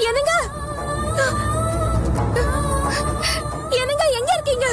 என்னங்க என்னங்க எங்க இருக்கீங்க?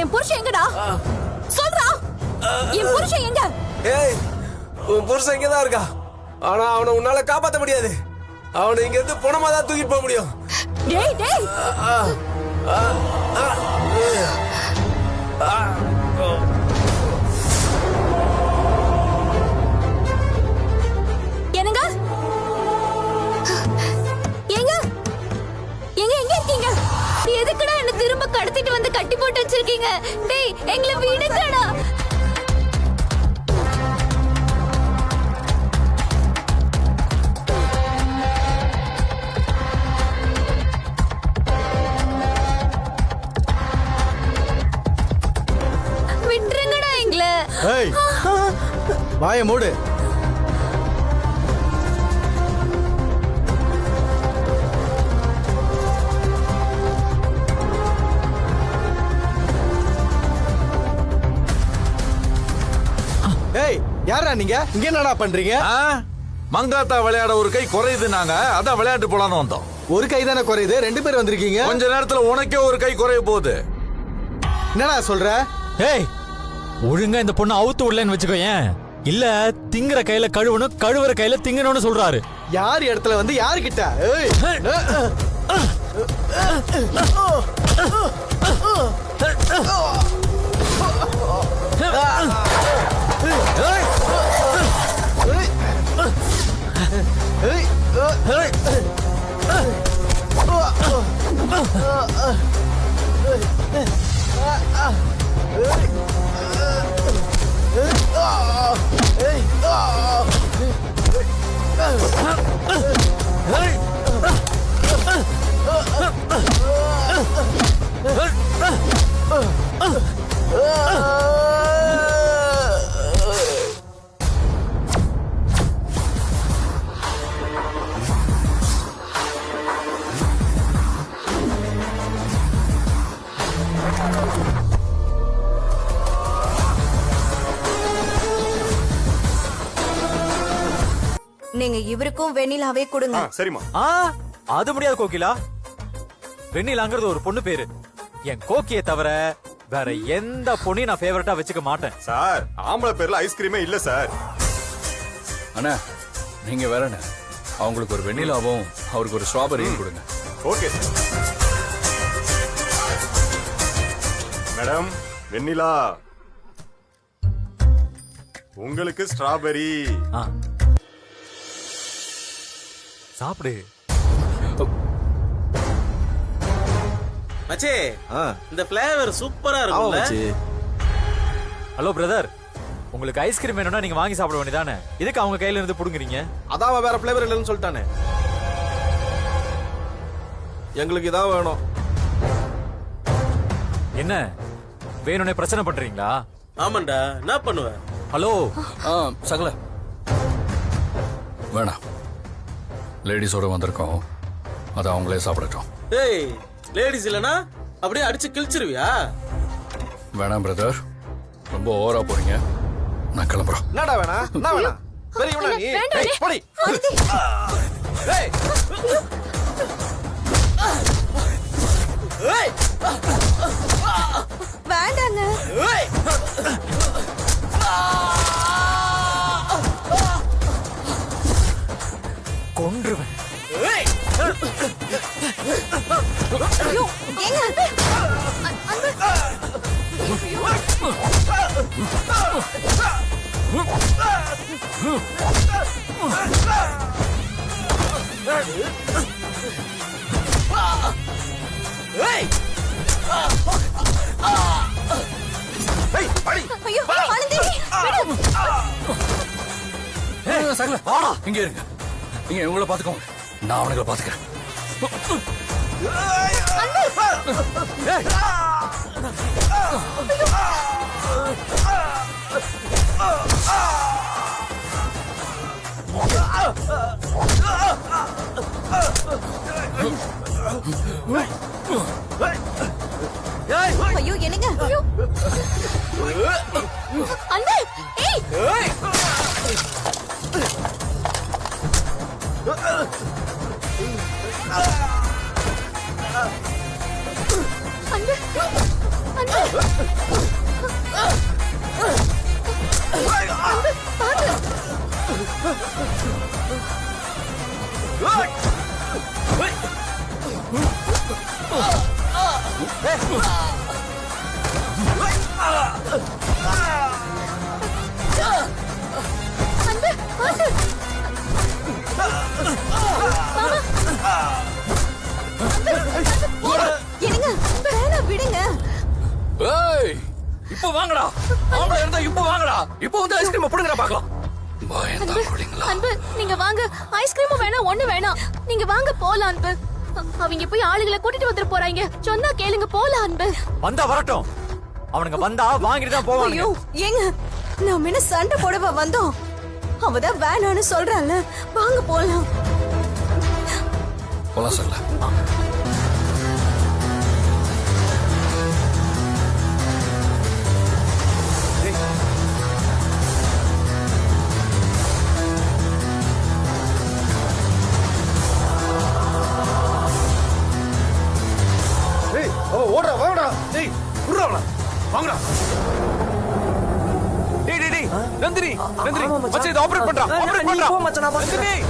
என் புருஷன் எங்கடா? சொல்றா, என் புருஷன் எங்க? ஏய், உன் புருஷன் இங்கதான் இருக்கா. ஆனா அவனை உன்னால காப்பாத்த முடியாது. அவனை இங்க இருந்து பணமா தான் தூக்கிட்டு போக முடியும். டேய் டேய், என்னங்க எங்க எங்க எங்க இருக்கீங்க? எதுக்குடா என்ன திரும்ப கடத்திட்டு வந்து கட்டி போட்டு வச்சிருக்கீங்க? டேய் எங்களை விடுங்கடா. விட்டுருங்கடா எங்களை. ஏய், வாயை மூடு. ஏய், யாரா நீங்க? இங்க என்னடா பண்றீங்க? மங்காத்தா விளையாட ஒரு கை குறையுது, நாங்க அதான் விளையாட்டு போலான்னு வந்தோம். ஒரு கை தானே குறையுது, 2 பேர் வந்திருக்கீங்க. கொஞ்ச நேரத்துல உனக்கே ஒரு கை குறைய போகுது. என்னடா சொல்ற? ஏய், ஒழுங்கா இந்த பொண்ணு அவுத்து விடலன்னு வச்சுக்கோ. ஏன் இல்ல திங்குற கையில கழுவணும், கழுவுற கையில திங்கணும்னு சொல்றாரு. யார் இடத்துல வந்து யாரு கிட்ட? ஏய், நீங்க இவருக்கும் வெண்ணிலாவே கொடுங்க. சரிமா. அது முடியாது கோகிலா. வெண்ணிலாங்கிறது ஒரு பொண்ணு பேரு. என் கோக்கியை தவிர வேற எந்த பொண்ணையும் நான் ஃபேவரட்டா வச்சுக்க மாட்டேன். சார் ஆம்பளை பேர்ல ஐஸ்கிரீமே இல்ல சார். அண்ணா நீங்க வேறண்ணே, அவங்களுக்கு ஒரு வெண்ணிலாவும் அவருக்கு ஒரு ஸ்ட்ராபெரியும் கொடுங்க. ஓகே மேடம், வெண்ணிலா உங்களுக்கு ஸ்ட்ராபெரி. ஆ. சாப்பிடு. மச்சே இந்த ஃபிளேவர் சூப்பரா இருக்கும்ல. ஹலோ பிரதர், உங்களுக்கு ஐஸ்கிரீம் வேணும்னா நீங்க வாங்கி சாப்பிட வேண்டியதானே? இதுக்கு அவங்க கையில இருந்து புடுங்குறீங்க? அதான் அவன் வேற ஃபிளேவர் இல்லைன்னு சொல்லிட்டானே. எங்களுக்கு இதான் வேணும். என்ன வேணும்னே பிரச்சனை பண்றீங்களா? ஆமாண்டா, என்ன பண்ணுவ? ஹலோ சகல வேணாம், லேடிஸோட வந்திருக்கோம், அதை அவங்களே சாப்பிடட்டும். ஏய் லேடிஸ் இல்லனா அப்படியே அடிச்சு கிழிச்சிருவியா? வேணாம் பிரதர், ரொம்ப ஓவரா போறீங்க, நான் கிளம்புறோம். என்னடா வேணா? என்ன வேணா? பெரியவனா நீ? டேய் போடி. டேய் ஏய் வேண்டாங்க. ஏய் கொன்றுவேன். ஏய் ஐயோ ஏங்க ஏய் ஐயோ ஆனந்தி சகல வாடா, இங்க இருங்க, நீங்க இவங்கள பாத்துக்கோங்க, நான் அவனுங்களை பாத்துக்கிறேன். ஐயோ என்னங்க? ஐயோ அண்ணே ஏய் அண்ணே அண்ணே என்னங்க வேணா விடுங்க. ஏய் இப்போ வாங்கடா, ஆம்பளை இருந்தா இப்போ வாங்கடா, இப்போ வந்து ஐஸ்கிரீம் புடுங்கடா பார்க்கலாம். பயந்தா போறீங்களா? அன்பு நீங்க வாங்க. ஐஸ்கிரீமும் வேணாம், ஒண்ணு வேணாம். நீங்க வாங்க போலாம் அன்பு. அவங்க போய் ஆளுகளை கூட்டிட்டு வந்துட்டு போறாங்க. சொன்னா கேளுங்க, போலாம் அன்பு. வந்தா வரட்டும், அவனுங்க வந்தா வாங்கிட்டு தான் போவாங்க. ஐயோ ஏங்க நாம என்ன சண்டை போடவா வந்தோம்? அவதான் வேணான்னு சொல்றான்ல, வாங்க போலாம். போலாம் சகல. டேய் அவன் ஓடுறா, வாங்கடா. டேய் குடுறா அவன. வாங்கடா. டேய் டேய் டேய் நந்தினி நந்தினி மச்சான் இத ஆபரேட் பண்றா, ஆபரேட் பண்றா. போ மச்சான், நான் பாத்துக்கிறேன்.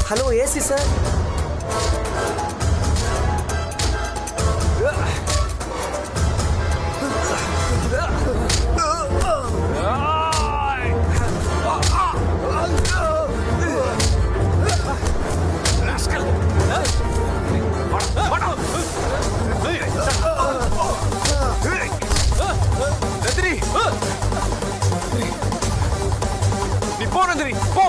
Hello AC sir. நந்தினி நீ போ நந்தினி போ.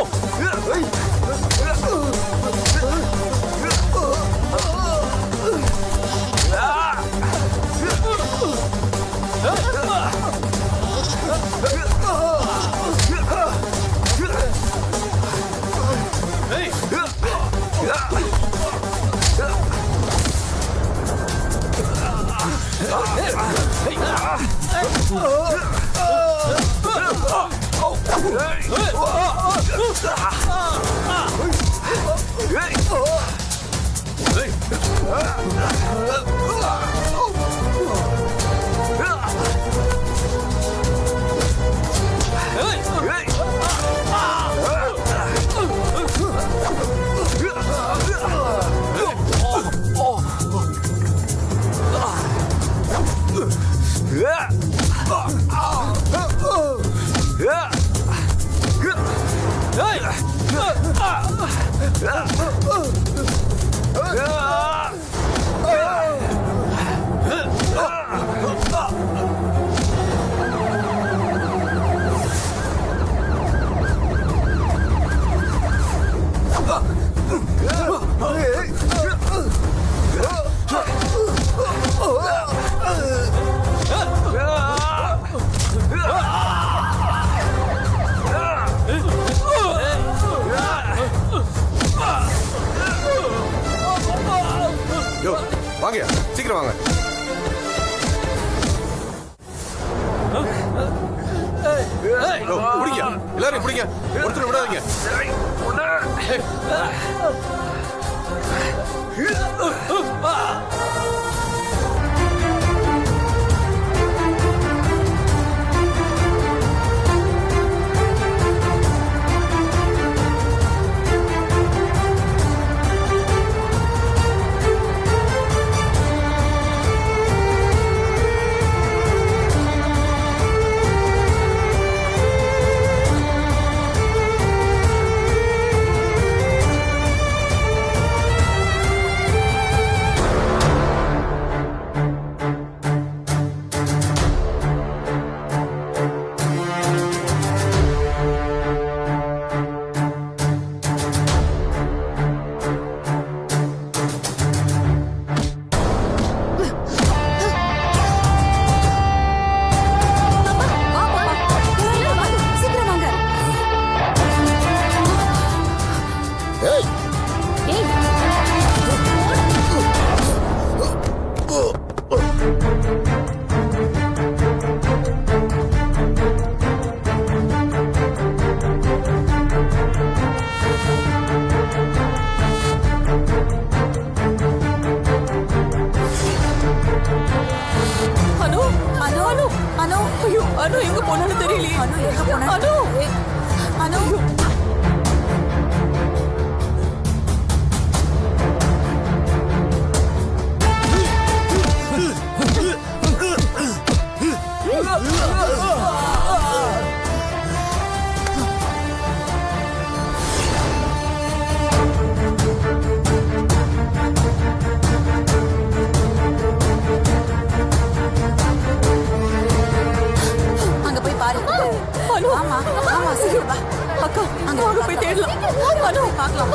வாங்க சீக்கிரம் வாங்க. பிடிங்க எல்லாரும் பிடிங்க, ஒருத்தர் விடாதீங்க. அனு எங்க போனான்னு தெரியலையே. அனு எங்க போனா? அனு அக்கா அங்க போய் தேடலாம். பார்க்கலாம்.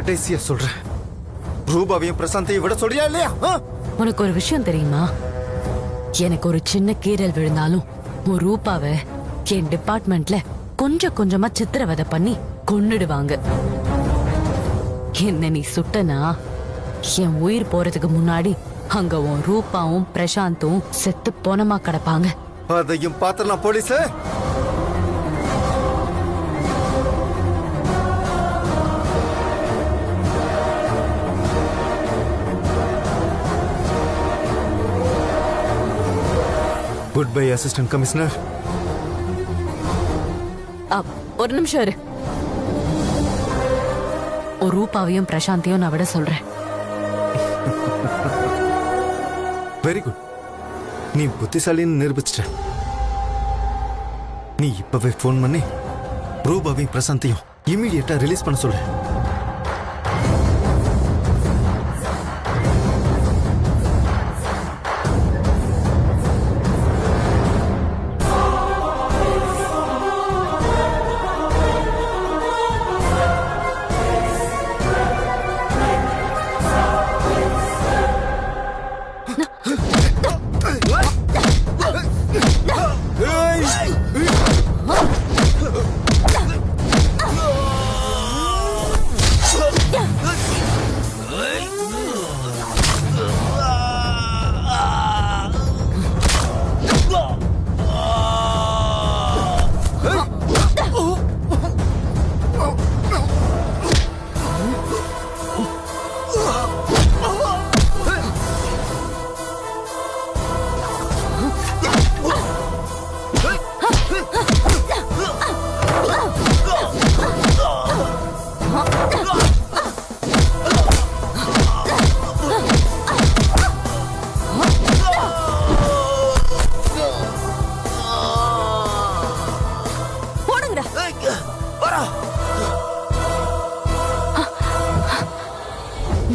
கடைசியா சொல்றேன், ரூபாவையும் பிரசாந்தையும் விட சொல்றியா இல்லையா? உனக்கு ஒரு விஷயம் தெரியுமா? எனக்கு ஒரு சின்ன கீறல் விழுந்தாலும் ஒரு ரூபாவை என் டிபார்ட்மெண்ட்ல கொஞ்சம் கொஞ்சமா சித்திரவதை பண்ணி கொன்னுடுவாங்க. என்ன நீ சுட்டனா என் உயிர் போறதுக்கு முன்னாடி அங்க உன் ரூபாவும் பிரசாந்தும் செத்து போனமா கிடப்பாங்க. அதையும் பாத்திரலாம் police. Good bye assistant commissioner. ஒரு நிமிஷம் இரு. ஒரு ரூபாவையும் பிரசாந்தையும் நான் விட சொல்றேன். Very good. நீ புத்திசாலின்னு நிரூபிச்சிட்ட. நீ இப்பவே போன் பண்ணி ரூபாவையும் பிரசாந்தையும் இமீடியட்டா ரிலீஸ் பண்ண சொல்லு.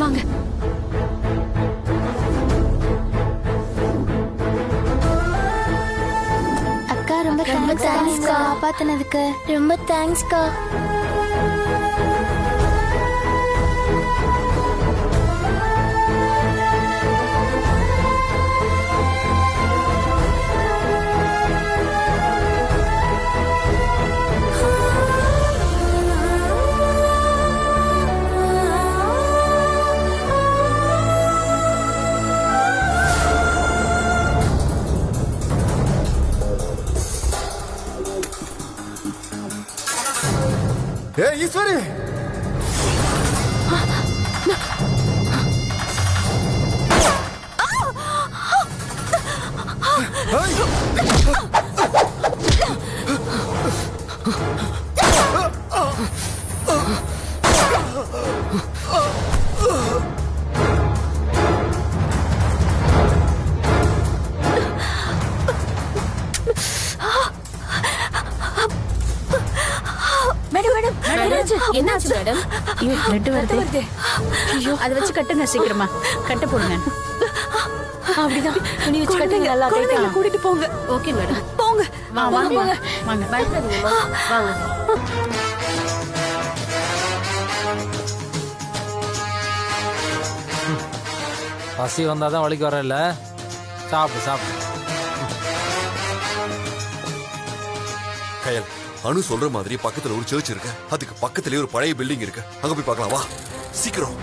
வாங்க. அக்கா ரொம்ப தேங்க்ஸ்க்கா, காப்பாத்தினதுக்கு ரொம்ப தேங்க்ஸ்க்கா. ஈஸ்வரி, என்னாச்சு மேடம்? பிளட் வருது. ஐயோ, அதை வச்சு கட்டுங்க, சீக்கிரமா கட்ட போடுங்க. அப்படிதான் துணி வச்சு கட்டுங்க. நல்லா டைட்டா கூட்டிட்டு போங்க. ஓகே மேடம், போங்க. வாங்க வாங்க, பயப்படாதீங்க, வாங்க. பசி வந்தாதான் வலிக்கு வர இல்ல. சாப்பிடு சாப்பிடு. கயல், அனு சொல்ற மாதிரி பக்கத்துல ஒரு சர்ச் இருக்கு, அதுக்கு பக்கத்துலயே ஒரு பழைய பில்டிங் இருக்கு, அங்க போய் பார்க்கலாம் வா சீக்கிரம்.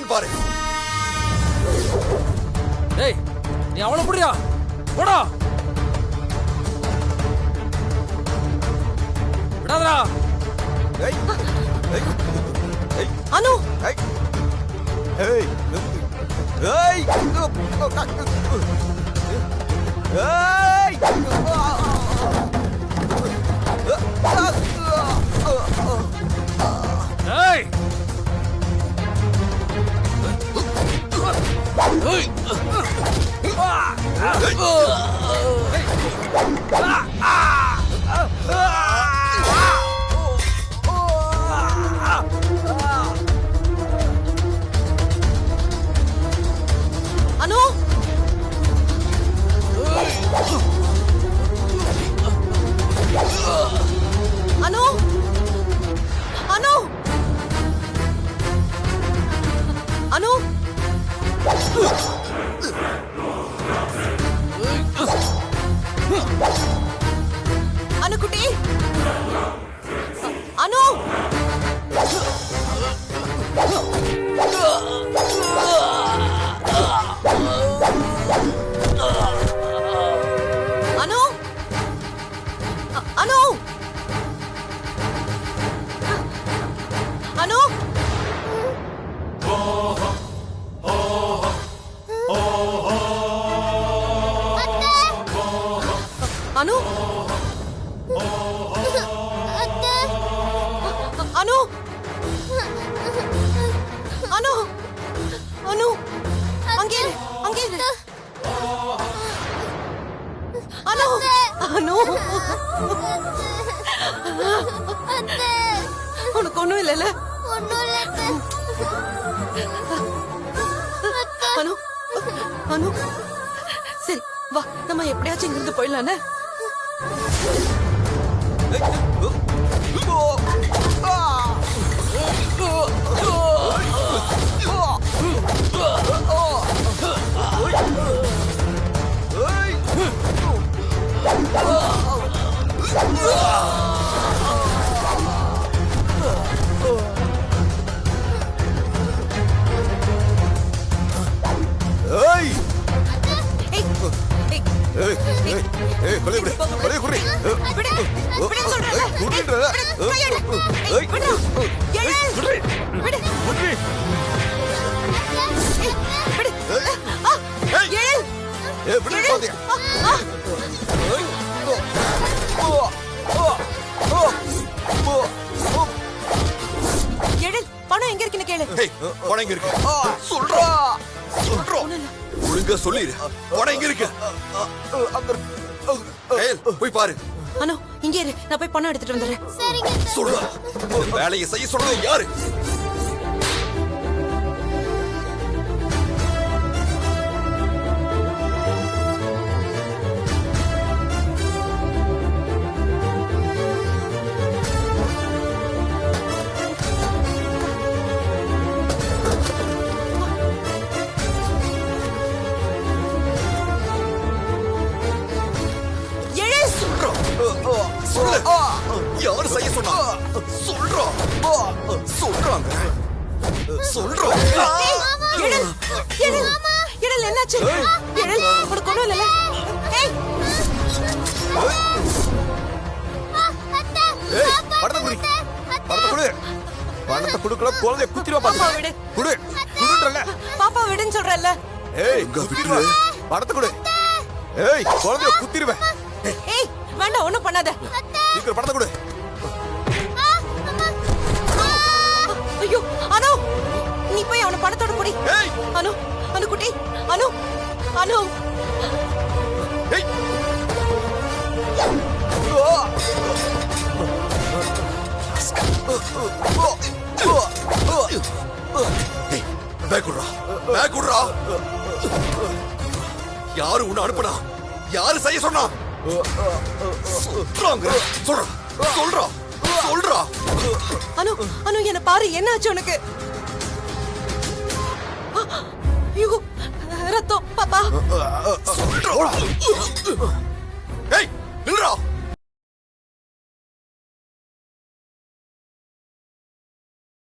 செய்யறான்னு பாரு. டேய் நீ அவளை புடியா போடா விடாதடா. ஏய், ஏய், ஏய், அனு ஏய், ஏய், ஏய், ஏய் அனு அனு அனு அனு அனு குட்டி அனு அனு அனு அனு அனு அனு அனு அனு அங்கே இரு, அங்கே இரு. அனு அனு உனக்கு ஒண்ணும் இல்லைல்ல அனு அனு சரி வா நம்ம எப்படியாச்சும் இங்கிருந்து போயிடலான்னு ஏய், ஏய், ஏய், ஏய், ஏய், ஏய், கொலை விடு, கொலை குடி. விடு, விடுன்னு சொல்றேன்ல. ஏய், குடின்ற. விடு, கையெடு. ஏய், விடு. எழு. விடு. குடி. ஏய், விடு. ஆ, ஏய். எழு. ஏய், விடு, எழு. பாத்தியா? ஆ, ஏய், ஓ, ஓ, ஓ, ஓ, ஓ. எழு. பணம் எங்க இருக்குன்னு கேளு. ஏய், பணம் எங்க இருக்கு? சொல்றா, சொல்றோம். ஒழுங்கா சொல்லிரு. பணம் எங்க இருக்கு? கையல், போய் பாரு. அனு இங்க இரு, நான் போய் பணம் எடுத்துட்டு வந்துடுறேன். சொல்றா. இந்த வேலையை செய்ய சொல்றது யாரு? எழு. சொல்லு. யாரு செய்ய சொன்னா? சொல்றோம். சொல்றாங்க. சொல்றோம். ஏய், எழு. எழு. எழு, என்னாச்சு? எழு. உனக்கு ஒண்ணும் இல்லைல்ல? ஏய். ஏய், பணத்தை குடி. பணத்தை குடு. பணத்தை குடுக்கல, குழந்தைய குத்திடுவா பாப்பா பாத்து. விடு. குடு. குடுன்றல. பாப்பா விடுன்னு சொல்றேன்ல. ஏய், குத்திடுவா. பணத்தை குடு. ஏய், குழந்தைய குத்திடுவேன். ஏய், வேண்டாம் ஒண்ணும் பண்ணாத. சீக்கிரம் பணத்தை குடு. ஐயோ, அனு நீ போய் அவன பணத்தோட புடி. ஏய். அனு, அனு குட்டி, அனு, அனு. ஏய். ஏய், பேக் குடுறா. பேக் குடுறா. யாரு உன்னை அனுப்புனா? யாரு செய்ய சொன்னா? சொல்றாங்க. சொல்றா. சொல்றா. சொல்றா. அனு, அனு என்ன பாரு, என்ன ஆச்சு உனக்கு? ஐயோ, ரத்தம் பாப்பா. சொல்றா.